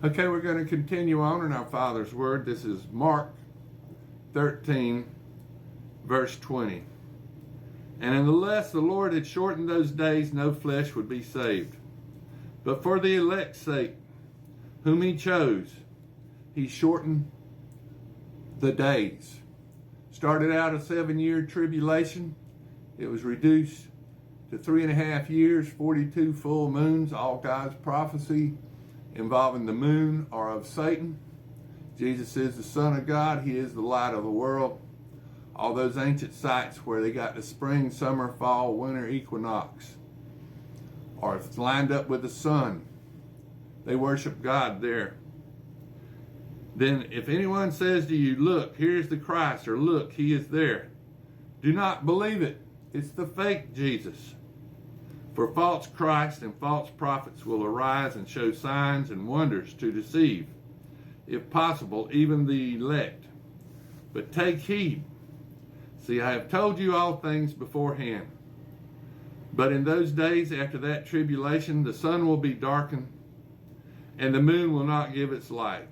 Okay, we're going to continue on in our Father's Word. This is Mark 13, verse 20. And unless the Lord had shortened those days, no flesh would be saved. But for the elect's sake, whom he chose, he shortened the days. Started out a 7-year tribulation. It was reduced to 3.5 years, 42 full moons, all God's prophecy involving the moon or of Satan. Jesus is the Son of God. He is the light of the world. All those ancient sites where they got the spring, summer, fall, winter equinox are lined up with the sun. They worship God there. Then if anyone says to you, look, here's the Christ, or look, he is there, do not believe it. It's the fake Jesus. For false Christ and false prophets will arise and show signs and wonders to deceive, if possible, even the elect. But take heed. See, I have told you all things beforehand. But in those days after that tribulation, the sun will be darkened, and the moon will not give its light.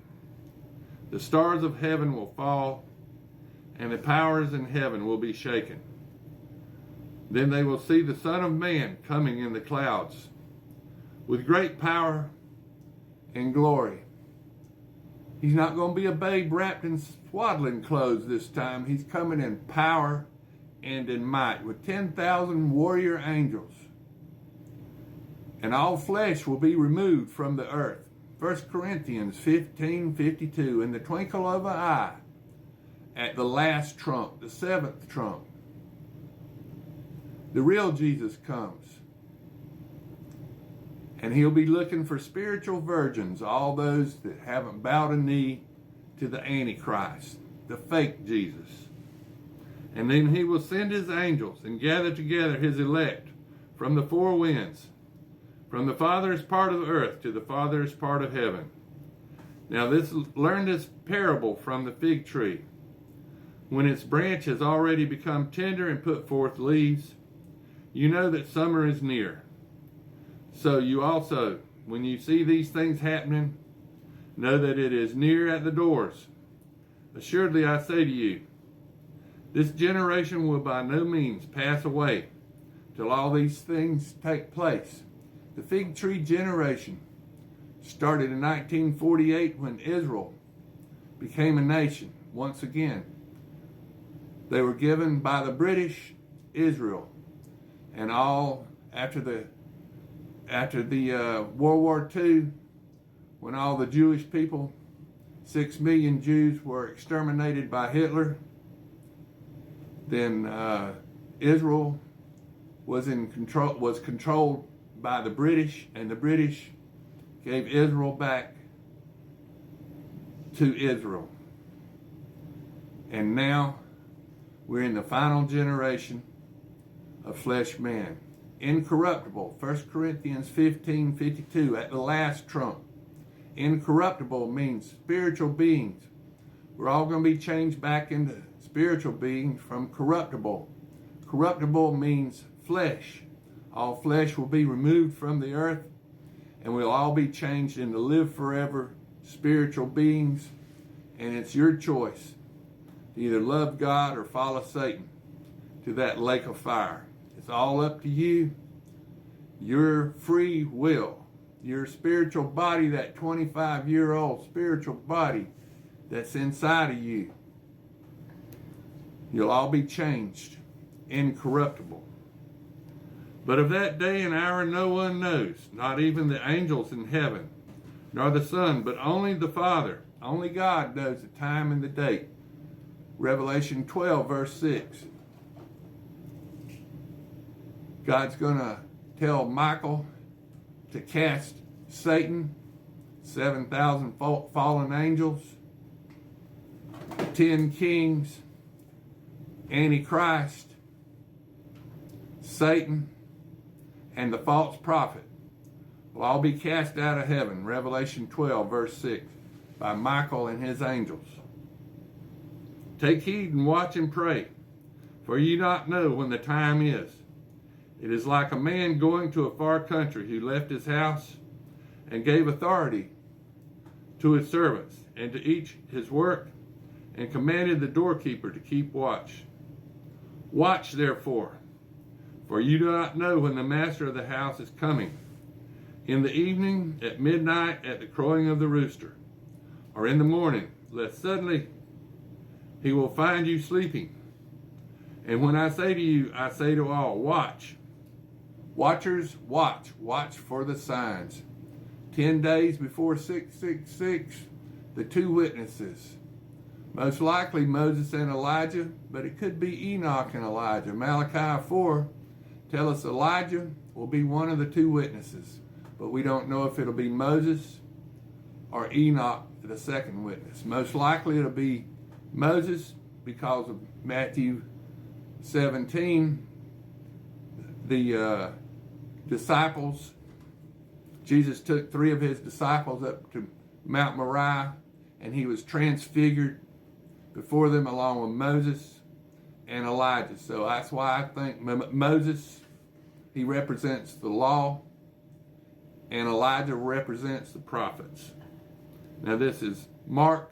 The stars of heaven will fall, and the powers in heaven will be shaken. Then they will see the Son of Man coming in the clouds with great power and glory. He's not going to be a babe wrapped in swaddling clothes this time. He's coming in power and in might with 10,000 warrior angels. And all flesh will be removed from the earth. 1 Corinthians 15:52, in the twinkle of an eye, at the last trump, the 7th trump, the real Jesus comes. And he'll be looking for spiritual virgins, all those that haven't bowed a knee to the Antichrist, the fake Jesus. And then he will send his angels and gather together his elect from the four winds, from the farthest part of the earth to the farthest part of heaven. Now learn this parable from the fig tree. When its branch has already become tender and put forth leaves, you know that summer is near. So you also, when you see these things happening, know that it is near at the doors. Assuredly I say to you, this generation will by no means pass away till all these things take place. The fig tree generation started in 1948 when Israel became a nation once again. They were given by the British Israel, and all after the World War II, when all the Jewish people, 6 million Jews, were exterminated by Hitler, then Israel was controlled by the British, and the British gave Israel back to Israel. And now we're in the final generation of flesh man. Incorruptible, 1 Corinthians 15:52, at the last trump. Incorruptible means spiritual beings. We're all going to be changed back into spiritual beings from corruptible. Corruptible means flesh. All flesh will be removed from the earth, and we'll all be changed into live forever spiritual beings. And it's your choice to either love God or follow Satan to that lake of fire. It's all up to you. Your free will, your spiritual body, that 25-year-old spiritual body that's inside of you. You'll all be changed, incorruptible. But of that day and hour no one knows, not even the angels in heaven, nor the Son, but only the Father. Only God knows the time and the date. Revelation 12, verse 6. God's going to tell Michael to cast Satan, 7,000 fallen angels, 10 kings, Antichrist, Satan, and the false prophet will all be cast out of heaven. Revelation 12, verse 6, by Michael and his angels. Take heed and watch and pray, for you not know when the time is. It is like a man going to a far country who left his house and gave authority to his servants, and to each his work, and commanded the doorkeeper to keep watch. Watch therefore, for you do not know when the master of the house is coming, in the evening, at midnight, at the crowing of the rooster, or in the morning, lest suddenly he will find you sleeping. And when I say to you, I say to all, watch. Watchers, watch. Watch for the signs. 10 days before 666, the two witnesses. Most likely Moses and Elijah, but it could be Enoch and Elijah. Malachi 4 tell us Elijah will be one of the two witnesses, but we don't know if it'll be Moses or Enoch, the second witness. Most likely it'll be Moses because of Matthew 17, the disciples. Jesus took 3 of his disciples up to Mount Moriah, and he was transfigured before them along with Moses and Elijah. So that's why I think Moses, he represents the law, and Elijah represents the prophets. Now this is Mark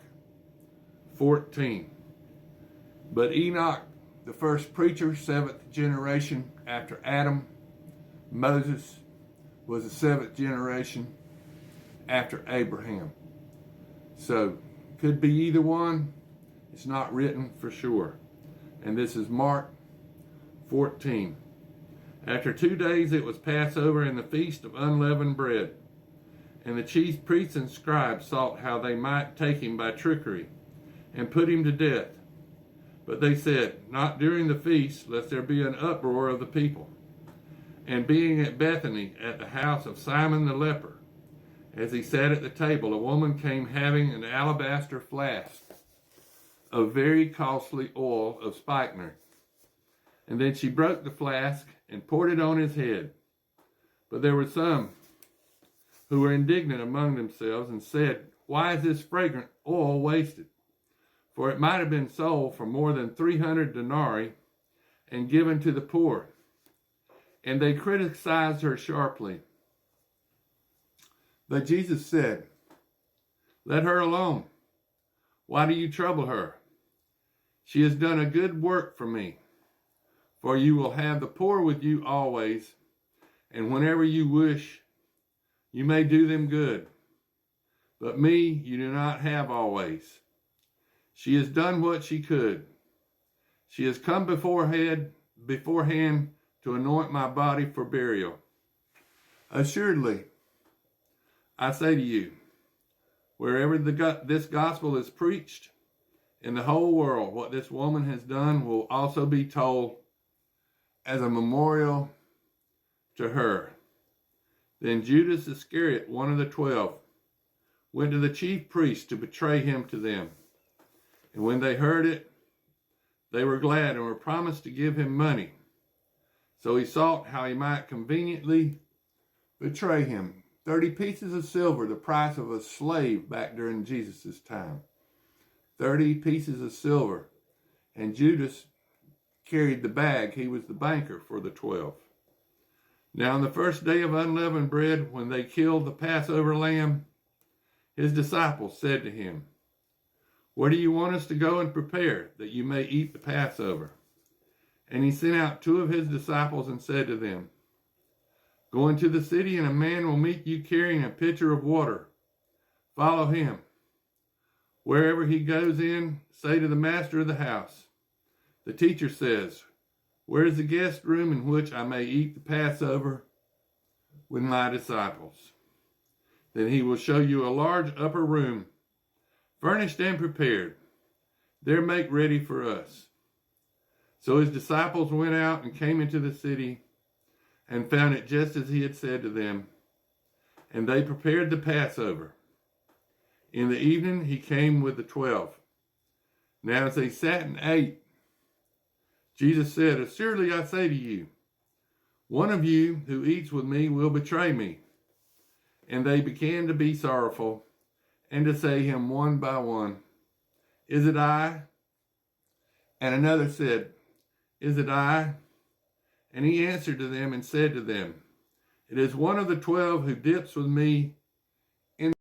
14. But Enoch, the first preacher, 7th generation after Adam. Moses was the 7th generation after Abraham. So, could be either one. It's not written for sure. And this is Mark 14. After 2 days it was Passover and the feast of unleavened bread. And the chief priests and scribes sought how they might take him by trickery and put him to death. But they said, not during the feast, lest there be an uproar of the people. And being at Bethany, at the house of Simon the leper, as he sat at the table, a woman came having an alabaster flask of very costly oil of spikenard. And then she broke the flask and poured it on his head. But there were some who were indignant among themselves and said, why is this fragrant oil wasted? For it might have been sold for more than 300 denarii and given to the poor. And they criticized her sharply. But Jesus said, let her alone. Why do you trouble her? She has done a good work for me. For you will have the poor with you always, and whenever you wish, you may do them good. But me you do not have always. She has done what she could. She has come beforehand to anoint my body for burial. Assuredly, I say to you, wherever this gospel is preached in the whole world, what this woman has done will also be told as a memorial to her. Then Judas Iscariot, one of the 12, went to the chief priests to betray him to them. And when they heard it, they were glad and were promised to give him money. So he sought how he might conveniently betray him. 30 pieces of silver, the price of a slave back during Jesus' time. 30 pieces of silver. And Judas carried the bag. He was the banker for the 12. Now on the first day of unleavened bread, when they killed the Passover lamb, his disciples said to him, where do you want us to go and prepare, that you may eat the Passover? And he sent out 2 of his disciples and said to them, go into the city, and a man will meet you carrying a pitcher of water. Follow him. Wherever he goes in, say to the master of the house, the teacher says, where is the guest room in which I may eat the Passover with my disciples? Then he will show you a large upper room, furnished and prepared. There make ready for us. So his disciples went out and came into the city and found it just as he had said to them. And they prepared the Passover. In the evening he came with the 12. Now as they sat and ate, Jesus said, assuredly I say to you, one of you who eats with me will betray me. And they began to be sorrowful and to say him one by one, is it I? And another said, is it I? And he answered to them and said to them, it is one of the 12 who dips with me